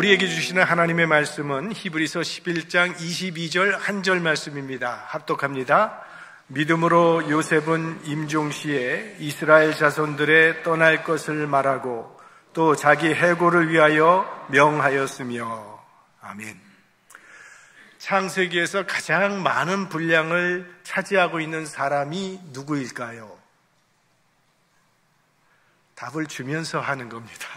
우리에게 주시는 하나님의 말씀은 히브리서 11장 22절 한 절 말씀입니다. 합독합니다. 믿음으로 요셉은 임종시에 이스라엘 자손들의 떠날 것을 말하고 또 자기 해고를 위하여 명하였으며. 아멘. 창세기에서 가장 많은 분량을 차지하고 있는 사람이 누구일까요? 답을 주면서 하는 겁니다.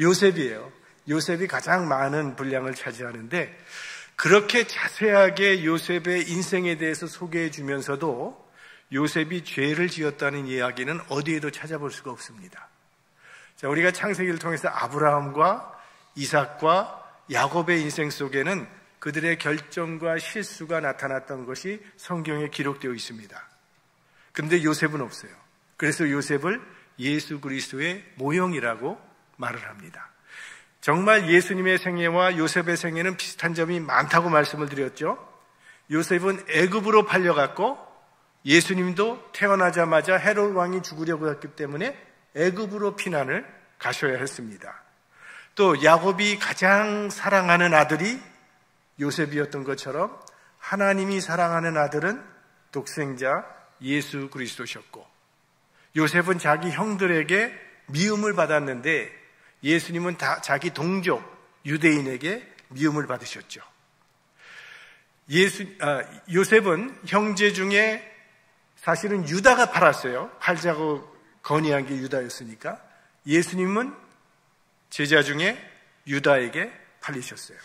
요셉이에요. 요셉이 가장 많은 분량을 차지하는데, 그렇게 자세하게 요셉의 인생에 대해서 소개해 주면서도 요셉이 죄를 지었다는 이야기는 어디에도 찾아볼 수가 없습니다. 자, 우리가 창세기를 통해서 아브라함과 이삭과 야곱의 인생 속에는 그들의 결정과 실수가 나타났던 것이 성경에 기록되어 있습니다. 그런데 요셉은 없어요. 그래서 요셉을 예수 그리스도의 모형이라고 말을 합니다. 정말 예수님의 생애와 요셉의 생애는 비슷한 점이 많다고 말씀을 드렸죠. 요셉은 애굽으로 팔려갔고 예수님도 태어나자마자 헤롯 왕이 죽으려고 했기 때문에 애굽으로 피난을 가셔야 했습니다. 또 야곱이 가장 사랑하는 아들이 요셉이었던 것처럼 하나님이 사랑하는 아들은 독생자 예수 그리스도셨고, 요셉은 자기 형들에게 미움을 받았는데 예수님은 자기 동족 유대인에게 미움을 받으셨죠. 요셉은 형제 중에 사실은 유다가 팔았어요. 팔자고 건의한 게 유다였으니까. 예수님은 제자 중에 유다에게 팔리셨어요.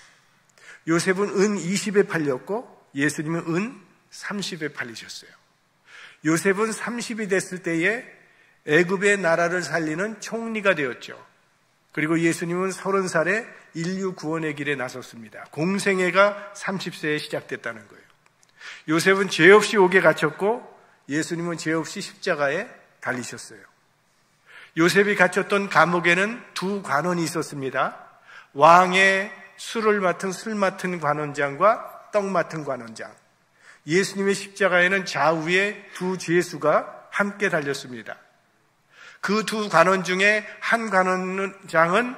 요셉은 은 20에 팔렸고 예수님은 은 30에 팔리셨어요. 요셉은 30이 됐을 때에 애굽의 나라를 살리는 총리가 되었죠. 그리고 예수님은 30살에 인류 구원의 길에 나섰습니다. 공생애가 30세에 시작됐다는 거예요. 요셉은 죄 없이 옥에 갇혔고 예수님은 죄 없이 십자가에 달리셨어요. 요셉이 갇혔던 감옥에는 두 관원이 있었습니다. 왕의 술을 맡은 술 맡은 관원장과 떡 맡은 관원장. 예수님의 십자가에는 좌우에 두 죄수가 함께 달렸습니다. 그 두 관원 중에 한 관원장은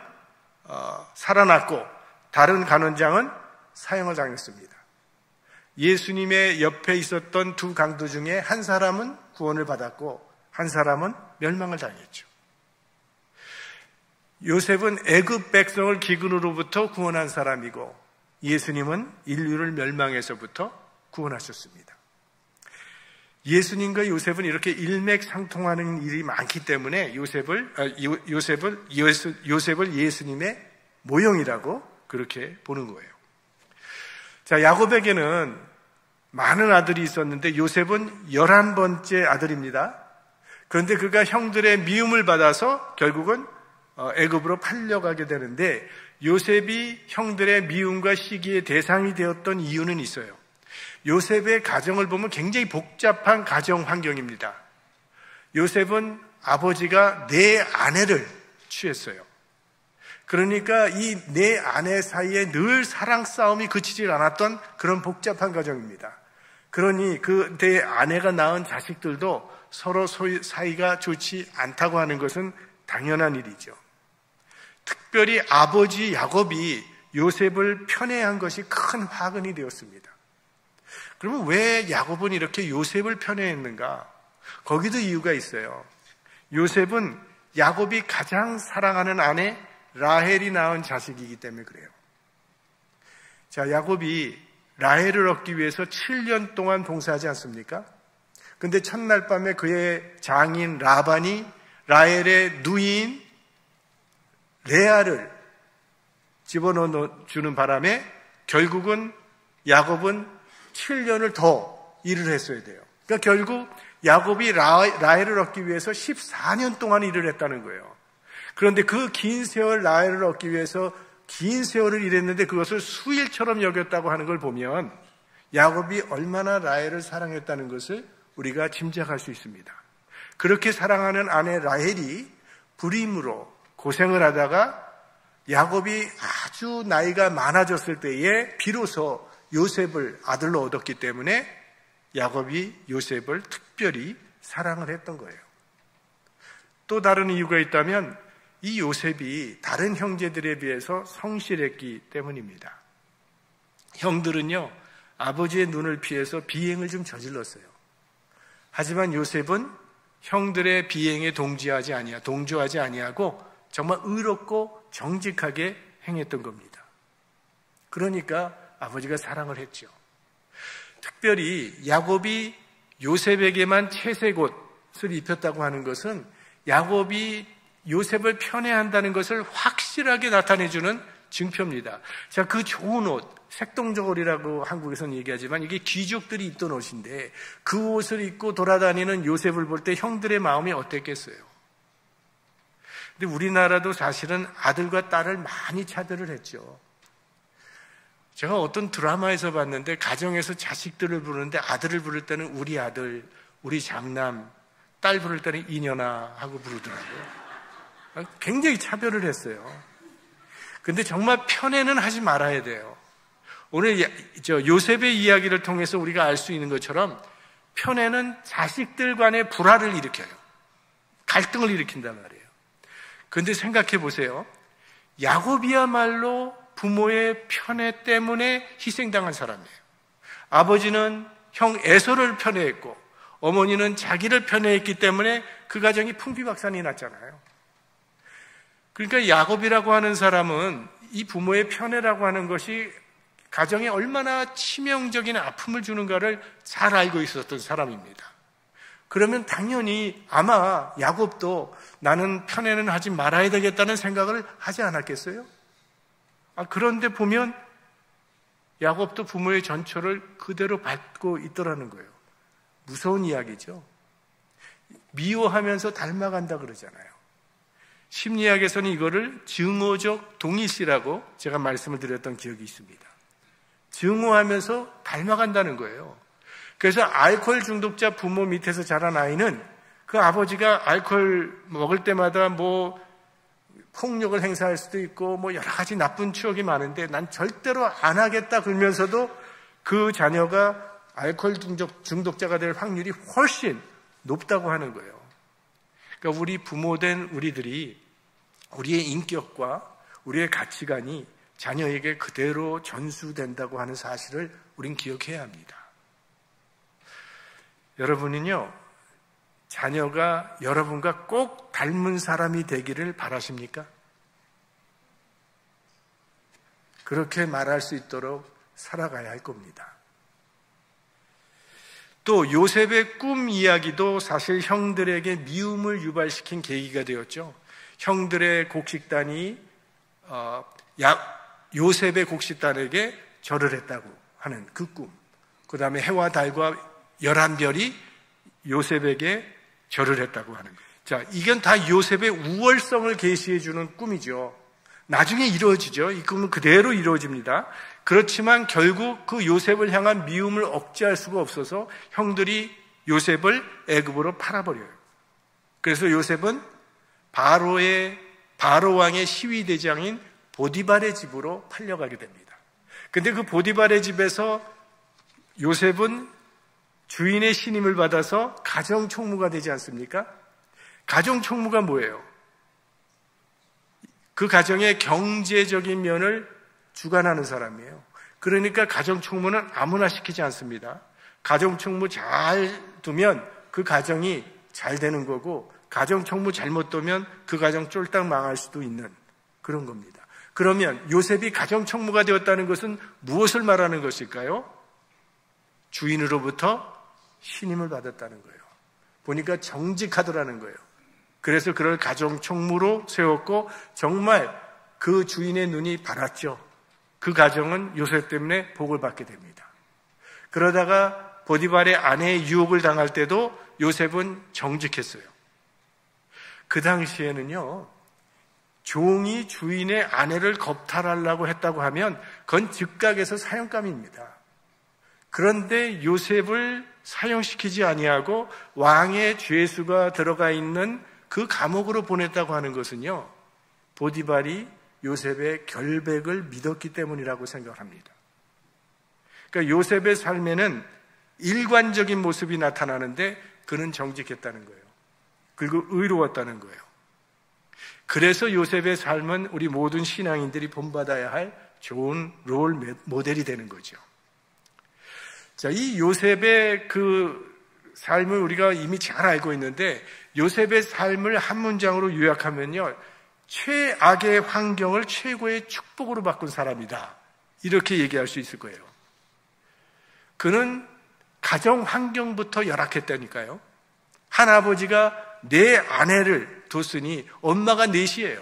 살아났고 다른 관원장은 사형을 당했습니다. 예수님의 옆에 있었던 두 강도 중에 한 사람은 구원을 받았고 한 사람은 멸망을 당했죠. 요셉은 애굽 백성을 기근으로부터 구원한 사람이고 예수님은 인류를 멸망에서부터 구원하셨습니다. 예수님과 요셉은 이렇게 일맥상통하는 일이 많기 때문에 요셉을 예수님의 모형이라고 그렇게 보는 거예요. 자, 야곱에게는 많은 아들이 있었는데 요셉은 11번째 아들입니다. 그런데 그가 형들의 미움을 받아서 결국은 애굽으로 팔려가게 되는데, 요셉이 형들의 미움과 시기의 대상이 되었던 이유는 있어요. 요셉의 가정을 보면 굉장히 복잡한 가정 환경입니다. 요셉은 아버지가 4아내를 취했어요. 그러니까 이 4아내 사이에 늘 사랑 싸움이 그치질 않았던 그런 복잡한 가정입니다. 그러니 그 4아내가 낳은 자식들도 서로 사이가 좋지 않다고 하는 것은 당연한 일이죠. 특별히 아버지 야곱이 요셉을 편애한 것이 큰 화근이 되었습니다. 그러면 왜 야곱은 이렇게 요셉을 편애했는가? 거기도 이유가 있어요. 요셉은 야곱이 가장 사랑하는 아내 라헬이 낳은 자식이기 때문에 그래요. 자, 야곱이 라헬을 얻기 위해서 7년 동안 봉사하지 않습니까? 근데 첫날 밤에 그의 장인 라반이 라헬의 누이인 레아를 집어넣어 주는 바람에 결국은 야곱은 7년을 더 일을 했어야 돼요. 그러니까 결국 야곱이 라헬을 얻기 위해서 14년 동안 일을 했다는 거예요. 그런데 그 긴 세월 라헬을 얻기 위해서 긴 세월을 일했는데 그것을 수일처럼 여겼다고 하는 걸 보면 야곱이 얼마나 라헬을 사랑했다는 것을 우리가 짐작할 수 있습니다. 그렇게 사랑하는 아내 라헬이 불임으로 고생을 하다가 야곱이 아주 나이가 많아졌을 때에 비로소 요셉을 아들로 얻었기 때문에 야곱이 요셉을 특별히 사랑을 했던 거예요. 또 다른 이유가 있다면 이 요셉이 다른 형제들에 비해서 성실했기 때문입니다. 형들은요, 아버지의 눈을 피해서 비행을 좀 저질렀어요. 하지만 요셉은 형들의 비행에 동조하지 아니하고 정말 의롭고 정직하게 행했던 겁니다. 그러니까 아버지가 사랑을 했죠. 특별히 야곱이 요셉에게만 채색옷을 입혔다고 하는 것은 야곱이 요셉을 편애한다는 것을 확실하게 나타내주는 증표입니다. 자, 그 좋은 옷, 색동저고리라고 한국에서는 얘기하지만 이게 귀족들이 입던 옷인데 그 옷을 입고 돌아다니는 요셉을 볼 때 형들의 마음이 어땠겠어요? 근데 우리나라도 사실은 아들과 딸을 많이 차별을 했죠. 제가 어떤 드라마에서 봤는데 가정에서 자식들을 부르는데 아들을 부를 때는 우리 아들, 우리 장남, 딸 부를 때는 이년아 하고 부르더라고요. 굉장히 차별을 했어요. 근데 정말 편애는 하지 말아야 돼요. 오늘 요셉의 이야기를 통해서 우리가 알 수 있는 것처럼 편애는 자식들 간의 불화를 일으켜요. 갈등을 일으킨단 말이에요. 그런데 생각해 보세요. 야곱이야말로 부모의 편애 때문에 희생당한 사람이에요. 아버지는 형 에서를 편애했고 어머니는 자기를 편애했기 때문에 그 가정이 풍비박산이 났잖아요. 그러니까 야곱이라고 하는 사람은 이 부모의 편애라고 하는 것이 가정에 얼마나 치명적인 아픔을 주는가를 잘 알고 있었던 사람입니다. 그러면 당연히 아마 야곱도 나는 편애는 하지 말아야 되겠다는 생각을 하지 않았겠어요? 그런데 보면 야곱도 부모의 전초를 그대로 받고 있더라는 거예요. 무서운 이야기죠. 미워하면서 닮아간다 그러잖아요. 심리학에서는 이거를 증오적 동일시라고 제가 말씀을 드렸던 기억이 있습니다. 증오하면서 닮아간다는 거예요. 그래서 알코올 중독자 부모 밑에서 자란 아이는 그 아버지가 알코올 먹을 때마다 폭력을 행사할 수도 있고 여러 가지 나쁜 추억이 많은데 난 절대로 안 하겠다 그러면서도 그 자녀가 알코올 중독자가 될 확률이 훨씬 높다고 하는 거예요. 그러니까 우리 부모된 우리들이 우리의 인격과 우리의 가치관이 자녀에게 그대로 전수된다고 하는 사실을 우린 기억해야 합니다. 여러분은요, 자녀가 여러분과 꼭 닮은 사람이 되기를 바라십니까? 그렇게 말할 수 있도록 살아가야 할 겁니다. 또 요셉의 꿈 이야기도 사실 형들에게 미움을 유발시킨 계기가 되었죠. 형들의 곡식단이 요셉의 곡식단에게 절을 했다고 하는 그 꿈. 그 다음에 해와 달과 11별이 요셉에게 절을 했다고 하는 거예요. 자, 이건 다 요셉의 우월성을 계시해 주는 꿈이죠. 나중에 이루어지죠. 이 꿈은 그대로 이루어집니다. 그렇지만 결국 그 요셉을 향한 미움을 억제할 수가 없어서 형들이 요셉을 애굽으로 팔아버려요. 그래서 요셉은 바로 왕의 시위대장인 보디발의 집으로 팔려가게 됩니다. 근데 그 보디발의 집에서 요셉은 주인의 신임을 받아서 가정총무가 되지 않습니까? 가정총무가 뭐예요? 그 가정의 경제적인 면을 주관하는 사람이에요. 그러니까 가정총무는 아무나 시키지 않습니다. 가정총무 잘 두면 그 가정이 잘 되는 거고 가정총무 잘못 두면 그 가정 쫄딱 망할 수도 있는 그런 겁니다. 그러면 요셉이 가정총무가 되었다는 것은 무엇을 말하는 것일까요? 주인으로부터 신임을 받았다는 거예요. 보니까 정직하더라는 거예요. 그래서 그를 가정총무로 세웠고 정말 그 주인의 눈이 밝았죠. 그 가정은 요셉 때문에 복을 받게 됩니다. 그러다가 보디발의 아내의 유혹을 당할 때도 요셉은 정직했어요. 그 당시에는요, 종이 주인의 아내를 겁탈하려고 했다고 하면 그건 즉각에서 사형감입니다. 그런데 요셉을 사형시키지 아니하고 왕의 죄수가 들어가 있는 그 감옥으로 보냈다고 하는 것은요, 보디발이 요셉의 결백을 믿었기 때문이라고 생각합니다. 그러니까 요셉의 삶에는 일관적인 모습이 나타나는데 그는 정직했다는 거예요. 그리고 의로웠다는 거예요. 그래서 요셉의 삶은 우리 모든 신앙인들이 본받아야 할 좋은 롤 모델이 되는 거죠. 자, 이 요셉의 그 삶을 우리가 이미 잘 알고 있는데, 요셉의 삶을 한 문장으로 요약하면요, 최악의 환경을 최고의 축복으로 바꾼 사람이다, 이렇게 얘기할 수 있을 거예요. 그는 가정 환경부터 열악했다니까요. 한 아버지가 네 아내를 뒀으니 엄마가 넷이에요.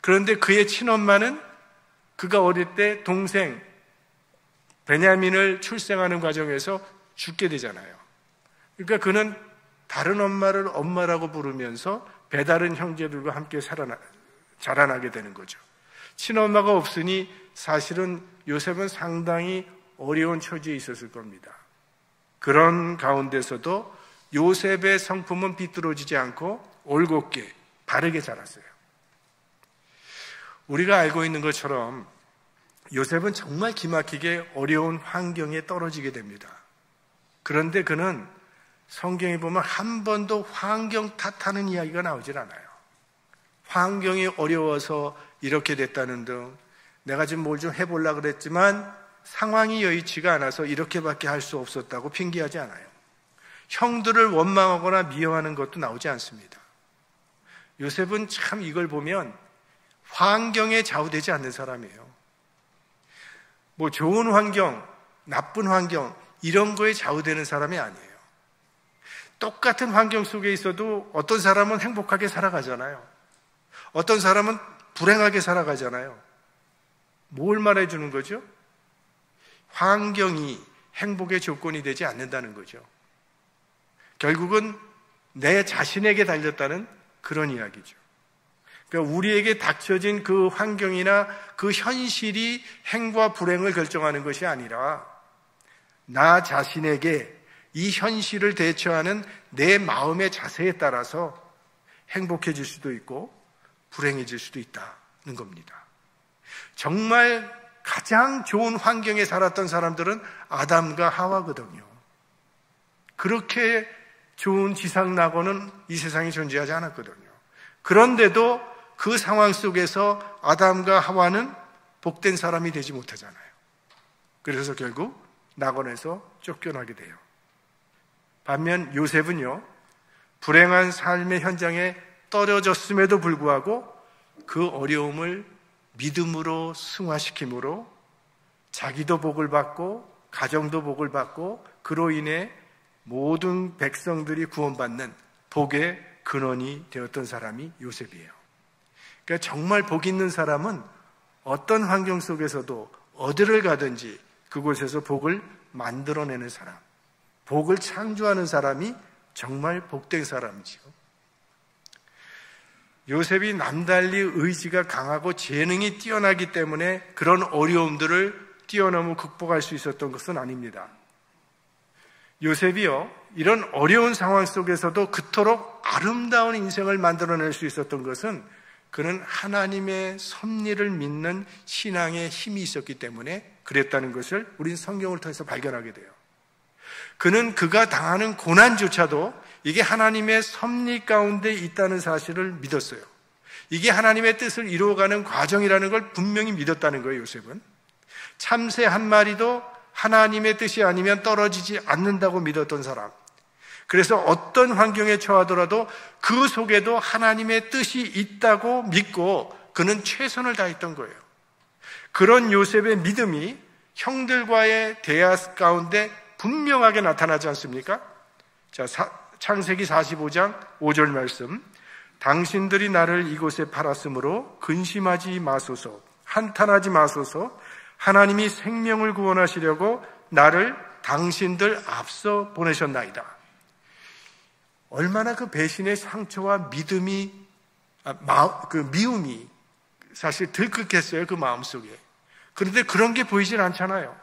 그런데 그의 친엄마는 그가 어릴 때 동생 베냐민을 출생하는 과정에서 죽게 되잖아요. 그러니까 그는 다른 엄마를 엄마라고 부르면서 배다른 형제들과 함께 자라나게 되는 거죠. 친엄마가 없으니 사실은 요셉은 상당히 어려운 처지에 있었을 겁니다. 그런 가운데서도 요셉의 성품은 비뚤어지지 않고 올곧게 바르게 자랐어요. 우리가 알고 있는 것처럼 요셉은 정말 기막히게 어려운 환경에 떨어지게 됩니다. 그런데 그는 성경에 보면 한 번도 환경 탓하는 이야기가 나오질 않아요. 환경이 어려워서 이렇게 됐다는 등, 내가 지금 뭘 좀 해보려고 그랬지만 상황이 여의치가 않아서 이렇게밖에 할 수 없었다고 핑계하지 않아요. 형들을 원망하거나 미워하는 것도 나오지 않습니다. 요셉은 참 이걸 보면 환경에 좌우되지 않는 사람이에요. 뭐 좋은 환경, 나쁜 환경 이런 거에 좌우되는 사람이 아니에요. 똑같은 환경 속에 있어도 어떤 사람은 행복하게 살아가잖아요. 어떤 사람은 불행하게 살아가잖아요. 뭘 말해주는 거죠? 환경이 행복의 조건이 되지 않는다는 거죠. 결국은 내 자신에게 달렸다는 그런 이야기죠. 그러니까 우리에게 닥쳐진 그 환경이나 그 현실이 행과 불행을 결정하는 것이 아니라 나 자신에게 이 현실을 대처하는 내 마음의 자세에 따라서 행복해질 수도 있고 불행해질 수도 있다는 겁니다. 정말 가장 좋은 환경에 살았던 사람들은 아담과 하와거든요. 그렇게 좋은 지상낙원은 이 세상에 존재하지 않았거든요. 그런데도 그 상황 속에서 아담과 하와는 복된 사람이 되지 못하잖아요. 그래서 결국 낙원에서 쫓겨나게 돼요. 반면 요셉은요, 불행한 삶의 현장에 떨어졌음에도 불구하고 그 어려움을 믿음으로 승화시킴으로 자기도 복을 받고 가정도 복을 받고 그로 인해 모든 백성들이 구원받는 복의 근원이 되었던 사람이 요셉이에요. 그러니까 정말 복 있는 사람은 어떤 환경 속에서도 어디를 가든지 그곳에서 복을 만들어내는 사람, 복을 창조하는 사람이 정말 복된 사람이지요. 요셉이 남달리 의지가 강하고 재능이 뛰어나기 때문에 그런 어려움들을 뛰어넘어 극복할 수 있었던 것은 아닙니다. 요셉이요, 이런 어려운 상황 속에서도 그토록 아름다운 인생을 만들어낼 수 있었던 것은 그는 하나님의 섭리를 믿는 신앙의 힘이 있었기 때문에 그랬다는 것을 우리는 성경을 통해서 발견하게 돼요. 그는 그가 당하는 고난조차도 이게 하나님의 섭리 가운데 있다는 사실을 믿었어요. 이게 하나님의 뜻을 이루어가는 과정이라는 걸 분명히 믿었다는 거예요, 요셉은. 참새 한 마리도 하나님의 뜻이 아니면 떨어지지 않는다고 믿었던 사람. 그래서 어떤 환경에 처하더라도 그 속에도 하나님의 뜻이 있다고 믿고 그는 최선을 다했던 거예요. 그런 요셉의 믿음이 형들과의 대화 가운데 분명하게 나타나지 않습니까? 자, 창세기 45장 5절 말씀. 당신들이 나를 이곳에 팔았으므로 근심하지 마소서, 한탄하지 마소서. 하나님이 생명을 구원하시려고 나를 당신들 앞서 보내셨나이다. 얼마나 그 배신의 상처와 미움이 사실 들끓겠어요, 그 마음속에. 그런데 그런 게 보이진 않잖아요.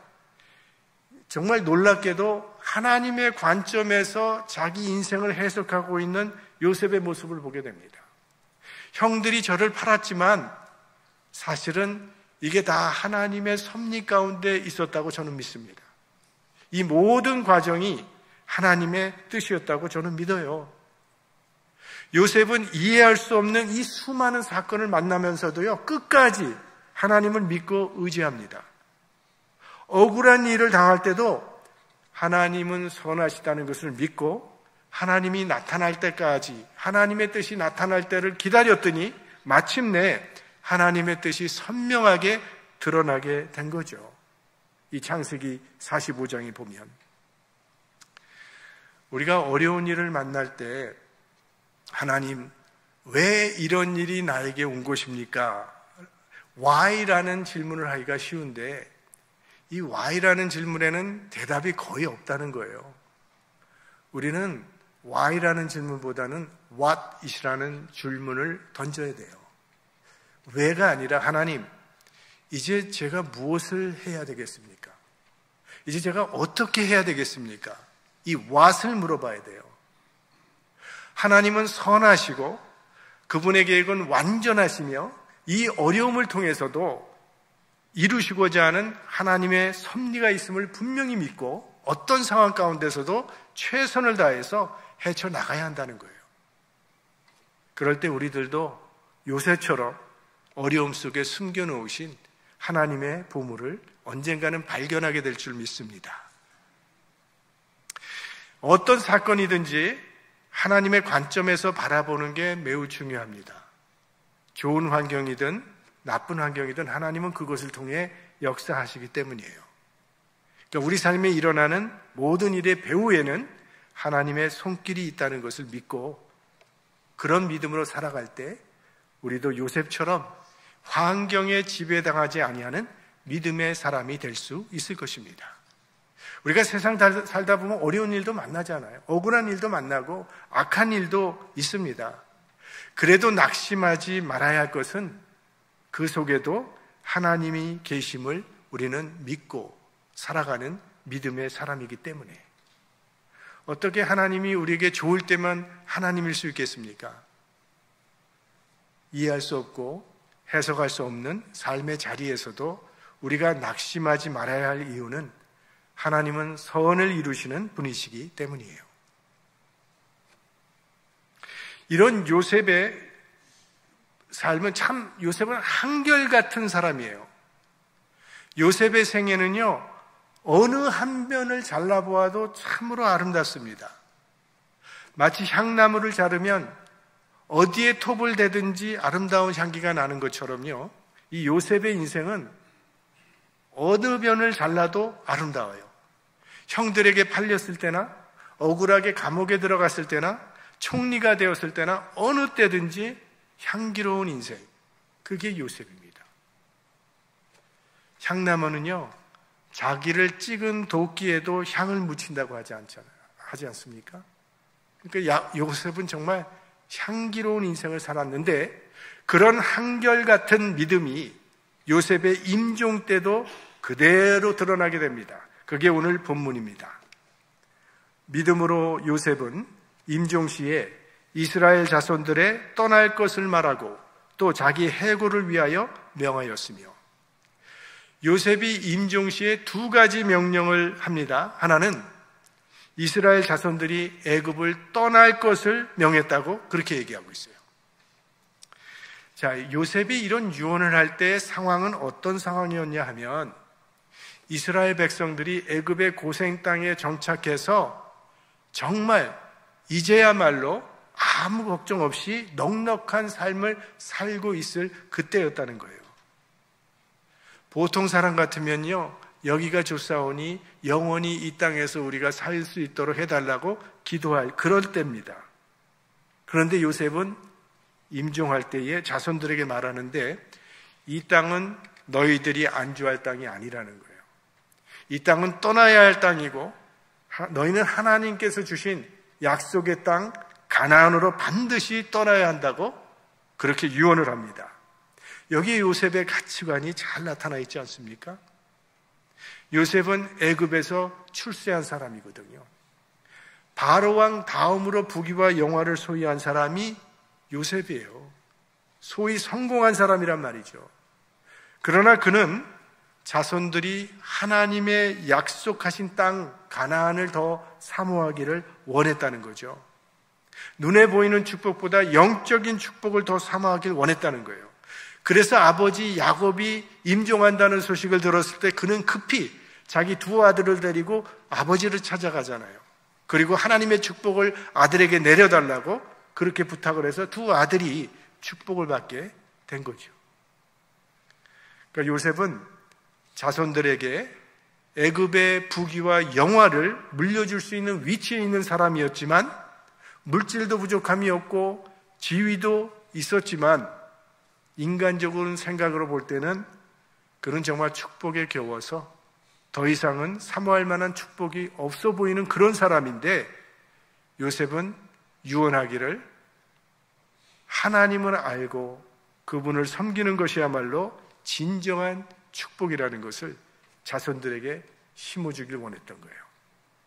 정말 놀랍게도 하나님의 관점에서 자기 인생을 해석하고 있는 요셉의 모습을 보게 됩니다. 형들이 저를 팔았지만 사실은 이게 다 하나님의 섭리 가운데 있었다고 저는 믿습니다. 이 모든 과정이 하나님의 뜻이었다고 저는 믿어요. 요셉은 이해할 수 없는 이 수많은 사건을 만나면서도요, 끝까지 하나님을 믿고 의지합니다. 억울한 일을 당할 때도 하나님은 선하시다는 것을 믿고 하나님이 나타날 때까지, 하나님의 뜻이 나타날 때를 기다렸더니 마침내 하나님의 뜻이 선명하게 드러나게 된 거죠. 이 창세기 45장에 보면 우리가 어려운 일을 만날 때 하나님, 왜 이런 일이 나에게 온 것입니까? Why라는 질문을 하기가 쉬운데 이 Why라는 질문에는 대답이 거의 없다는 거예요. 우리는 Why라는 질문보다는 What it이라는 질문을 던져야 돼요. 왜가 아니라 하나님, 이제 제가 무엇을 해야 되겠습니까? 이제 제가 어떻게 해야 되겠습니까? 이 what을 물어봐야 돼요. 하나님은 선하시고 그분의 계획은 완전하시며 이 어려움을 통해서도 이루시고자 하는 하나님의 섭리가 있음을 분명히 믿고 어떤 상황 가운데서도 최선을 다해서 헤쳐나가야 한다는 거예요. 그럴 때 우리들도 요셉처럼 어려움 속에 숨겨놓으신 하나님의 보물을 언젠가는 발견하게 될 줄 믿습니다. 어떤 사건이든지 하나님의 관점에서 바라보는 게 매우 중요합니다. 좋은 환경이든 나쁜 환경이든 하나님은 그것을 통해 역사하시기 때문이에요. 그러니까 우리 삶에 일어나는 모든 일의 배후에는 하나님의 손길이 있다는 것을 믿고 그런 믿음으로 살아갈 때 우리도 요셉처럼 환경에 지배당하지 아니하는 믿음의 사람이 될 수 있을 것입니다. 우리가 세상 살다 보면 어려운 일도 만나잖아요. 억울한 일도 만나고 악한 일도 있습니다. 그래도 낙심하지 말아야 할 것은 그 속에도 하나님이 계심을 우리는 믿고 살아가는 믿음의 사람이기 때문에 어떻게 하나님이 우리에게 좋을 때만 하나님일 수 있겠습니까? 이해할 수 없고 해석할 수 없는 삶의 자리에서도 우리가 낙심하지 말아야 할 이유는 하나님은 선을 이루시는 분이시기 때문이에요. 이런 요셉의 삶은 참, 요셉은 한결같은 사람이에요. 요셉의 생애는요, 어느 한 면을 잘라보아도 참으로 아름답습니다. 마치 향나무를 자르면 어디에 톱을 대든지 아름다운 향기가 나는 것처럼요, 이 요셉의 인생은 어느 면을 잘라도 아름다워요. 형들에게 팔렸을 때나 억울하게 감옥에 들어갔을 때나 총리가 되었을 때나 어느 때든지 향기로운 인생, 그게 요셉입니다. 향나무는요, 자기를 찍은 도끼에도 향을 묻힌다고 하지 않습니까? 그러니까 요셉은 정말 향기로운 인생을 살았는데 그런 한결같은 믿음이 요셉의 임종 때도 그대로 드러나게 됩니다. 그게 오늘 본문입니다. 믿음으로 요셉은 임종 시에 이스라엘 자손들의 떠날 것을 말하고 또 자기 해고를 위하여 명하였으며, 요셉이 임종 시에 두 가지 명령을 합니다. 하나는 이스라엘 자손들이 애굽을 떠날 것을 명했다고 그렇게 얘기하고 있어요. 자, 요셉이 이런 유언을 할 때 상황은 어떤 상황이었냐 하면, 이스라엘 백성들이 애굽의 고생 땅에 정착해서 정말 이제야말로 아무 걱정 없이 넉넉한 삶을 살고 있을 그때였다는 거예요. 보통 사람 같으면요, 여기가 좋사오니 영원히 이 땅에서 우리가 살 수 있도록 해달라고 기도할 그럴 때입니다. 그런데 요셉은 임종할 때에 자손들에게 말하는데, 이 땅은 너희들이 안주할 땅이 아니라는 거예요. 이 땅은 떠나야 할 땅이고 너희는 하나님께서 주신 약속의 땅 가나안으로 반드시 떠나야 한다고 그렇게 유언을 합니다. 여기에 요셉의 가치관이 잘 나타나 있지 않습니까? 요셉은 애굽에서 출세한 사람이거든요. 바로 왕 다음으로 부귀와 영화를 소유한 사람이 요셉이에요. 소위 성공한 사람이란 말이죠. 그러나 그는 자손들이 하나님의 약속하신 땅 가나안을 더 사모하기를 원했다는 거죠. 눈에 보이는 축복보다 영적인 축복을 더 사모하길 원했다는 거예요. 그래서 아버지 야곱이 임종한다는 소식을 들었을 때 그는 급히 자기 두 아들을 데리고 아버지를 찾아가잖아요. 그리고 하나님의 축복을 아들에게 내려달라고 그렇게 부탁을 해서 두 아들이 축복을 받게 된 거죠. 그러니까 요셉은 자손들에게 애굽의 부귀와 영화를 물려줄 수 있는 위치에 있는 사람이었지만 물질도 부족함이 없고 지위도 있었지만 인간적인 생각으로 볼 때는 그는 정말 축복에 겨워서 더 이상은 사모할 만한 축복이 없어 보이는 그런 사람인데 요셉은 유언하기를 하나님을 알고 그분을 섬기는 것이야말로 진정한 축복이라는 것을 자손들에게 심어주길 원했던 거예요.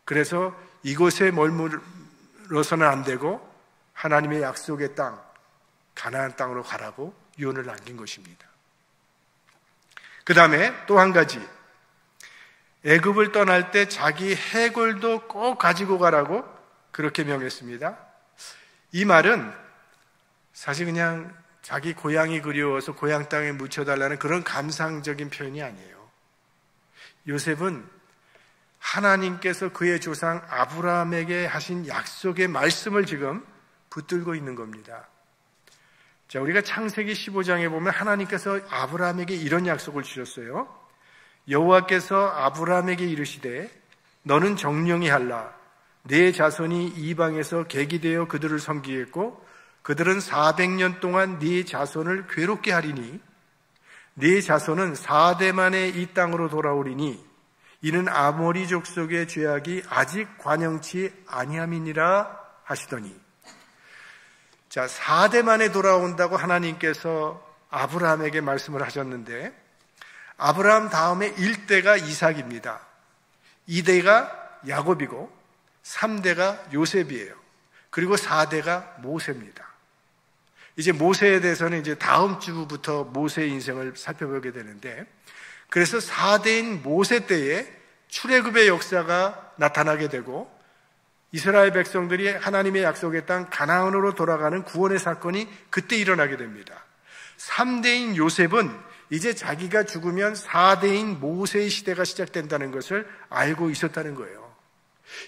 그래서 이곳에 머물러서는 안 되고 하나님의 약속의 땅, 가나안 땅으로 가라고 유언을 남긴 것입니다. 그 다음에 또 한 가지, 애굽을 떠날 때 자기 해골도 꼭 가지고 가라고 그렇게 명했습니다. 이 말은 사실 그냥 자기 고향이 그리워서 고향 땅에 묻혀달라는 그런 감상적인 표현이 아니에요. 요셉은 하나님께서 그의 조상 아브라함에게 하신 약속의 말씀을 지금 붙들고 있는 겁니다. 자, 우리가 창세기 15장에 보면 하나님께서 아브라함에게 이런 약속을 주셨어요. 여호와께서 아브라함에게 이르시되 너는 정령이 할라. 네 자손이 이방에서 객이 되어 그들을 섬기겠고 그들은 400년 동안 네 자손을 괴롭게 하리니 네 자손은 4대 만에 이 땅으로 돌아오리니 이는 아모리 족속의 죄악이 아직 관영치 아니함이니라 하시더니, 자, 4대 만에 돌아온다고 하나님께서 아브라함에게 말씀을 하셨는데 아브라함 다음에 1대가 이삭입니다. 2대가 야곱이고 3대가 요셉이에요. 그리고 4대가 모세입니다. 이제 모세에 대해서는 이제 다음 주부터 모세의 인생을 살펴보게 되는데, 그래서 4대인 모세 때에 출애굽의 역사가 나타나게 되고 이스라엘 백성들이 하나님의 약속의 땅 가나안으로 돌아가는 구원의 사건이 그때 일어나게 됩니다. 3대인 요셉은 이제 자기가 죽으면 4대인 모세의 시대가 시작된다는 것을 알고 있었다는 거예요.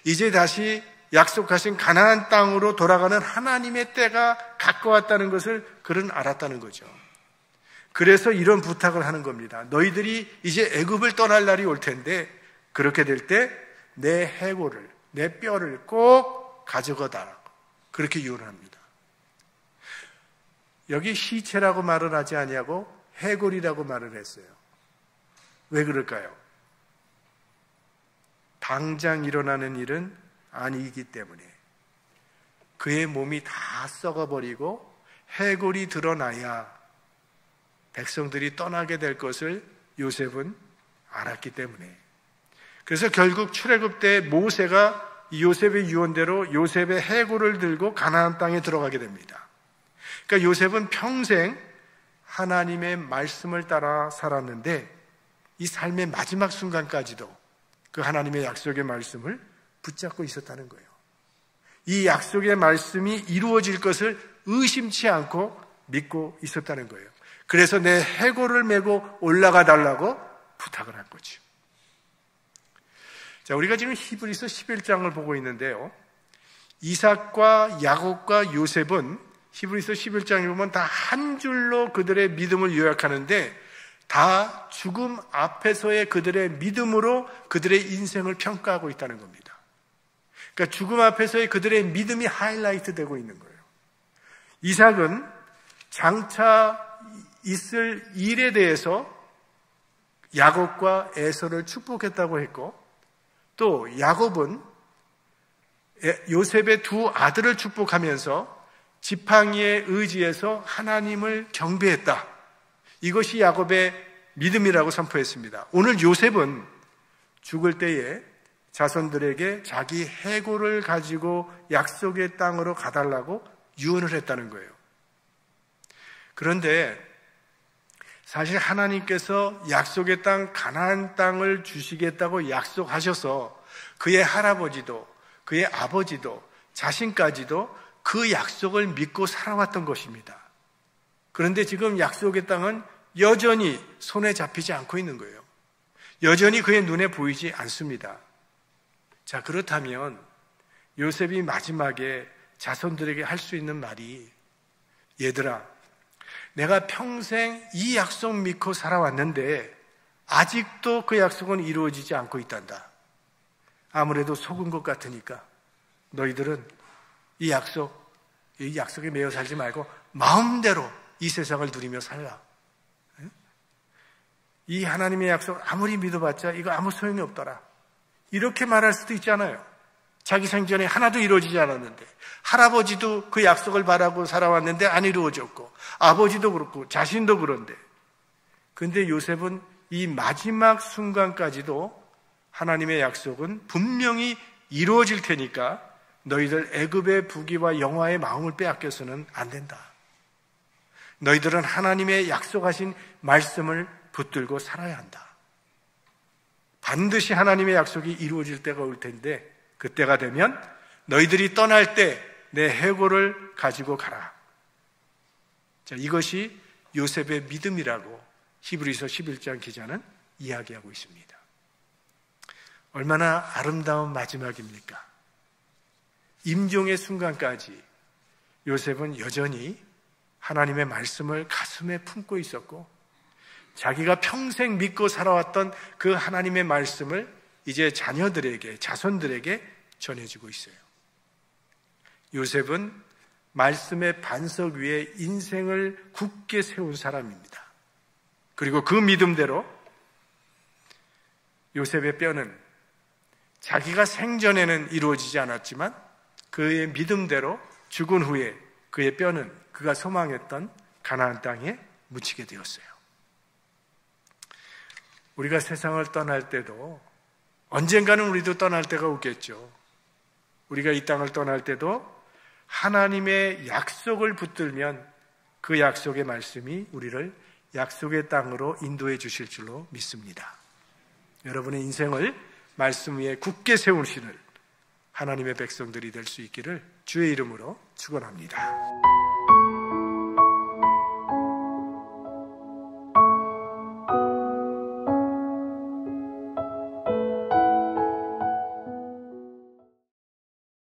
이제 다시 약속하신 가나안 땅으로 돌아가는 하나님의 때가 가까웠다는 것을 그는 알았다는 거죠. 그래서 이런 부탁을 하는 겁니다. 너희들이 이제 애굽을 떠날 날이 올 텐데 그렇게 될 때 내 해골을, 내 뼈를 꼭 가져가달라고 그렇게 유언합니다. 여기 시체라고 말을 하지 아니하고 해골이라고 말을 했어요. 왜 그럴까요? 당장 일어나는 일은 아니기 때문에 그의 몸이 다 썩어버리고 해골이 드러나야 백성들이 떠나게 될 것을 요셉은 알았기 때문에, 그래서 결국 출애굽 때 모세가 요셉의 유언대로 요셉의 해골을 들고 가나안 땅에 들어가게 됩니다. 그러니까 요셉은 평생 하나님의 말씀을 따라 살았는데 이 삶의 마지막 순간까지도 그 하나님의 약속의 말씀을 붙잡고 있었다는 거예요. 이 약속의 말씀이 이루어질 것을 의심치 않고 믿고 있었다는 거예요. 그래서 내 해골을 메고 올라가 달라고 부탁을 한 거죠. 자, 우리가 지금 히브리서 11장을 보고 있는데요. 이삭과 야곱과 요셉은 히브리서 11장에 보면 다 한 줄로 그들의 믿음을 요약하는데 다 죽음 앞에서의 그들의 믿음으로 그들의 인생을 평가하고 있다는 겁니다. 그러니까 죽음 앞에서의 그들의 믿음이 하이라이트 되고 있는 거예요. 이삭은 장차 있을 일에 대해서 야곱과 에서를 축복했다고 했고, 또 야곱은 요셉의 두 아들을 축복하면서 지팡이에 의지해서 하나님을 경배했다. 이것이 야곱의 믿음이라고 선포했습니다. 오늘 요셉은 죽을 때에 자손들에게 자기 해골을 가지고 약속의 땅으로 가달라고 유언을 했다는 거예요. 그런데 사실 하나님께서 약속의 땅 가나안 땅을 주시겠다고 약속하셔서 그의 할아버지도 그의 아버지도 자신까지도 그 약속을 믿고 살아왔던 것입니다. 그런데 지금 약속의 땅은 여전히 손에 잡히지 않고 있는 거예요. 여전히 그의 눈에 보이지 않습니다. 자, 그렇다면 요셉이 마지막에 자손들에게 할 수 있는 말이, 얘들아, 내가 평생 이 약속 믿고 살아왔는데 아직도 그 약속은 이루어지지 않고 있단다. 아무래도 속은 것 같으니까 너희들은 이 약속에 매여 살지 말고 마음대로 이 세상을 누리며 살라. 이 하나님의 약속 아무리 믿어봤자 이거 아무 소용이 없더라. 이렇게 말할 수도 있잖아요. 자기 생전에 하나도 이루어지지 않았는데, 할아버지도 그 약속을 바라고 살아왔는데 안 이루어졌고, 아버지도 그렇고 자신도 그런데, 근데 요셉은 이 마지막 순간까지도 하나님의 약속은 분명히 이루어질 테니까 너희들 애굽의 부귀와 영화의 마음을 빼앗겨서는 안 된다. 너희들은 하나님의 약속하신 말씀을 붙들고 살아야 한다. 반드시 하나님의 약속이 이루어질 때가 올 텐데, 그때가 되면 너희들이 떠날 때 내 해골을 가지고 가라. 자, 이것이 요셉의 믿음이라고 히브리서 11장 기자는 이야기하고 있습니다. 얼마나 아름다운 마지막입니까? 임종의 순간까지 요셉은 여전히 하나님의 말씀을 가슴에 품고 있었고, 자기가 평생 믿고 살아왔던 그 하나님의 말씀을 이제 자녀들에게, 자손들에게 전해주고 있어요. 요셉은 말씀의 반석 위에 인생을 굳게 세운 사람입니다. 그리고 그 믿음대로 요셉의 뼈는 자기가 생전에는 이루어지지 않았지만 그의 믿음대로 죽은 후에 그의 뼈는 그가 소망했던 가나안 땅에 묻히게 되었어요. 우리가 세상을 떠날 때도 언젠가는 우리도 떠날 때가 오겠죠. 우리가 이 땅을 떠날 때도 하나님의 약속을 붙들면 그 약속의 말씀이 우리를 약속의 땅으로 인도해 주실 줄로 믿습니다. 여러분의 인생을 말씀 위에 굳게 세우시는 하나님의 백성들이 될 수 있기를 주의 이름으로 축원합니다.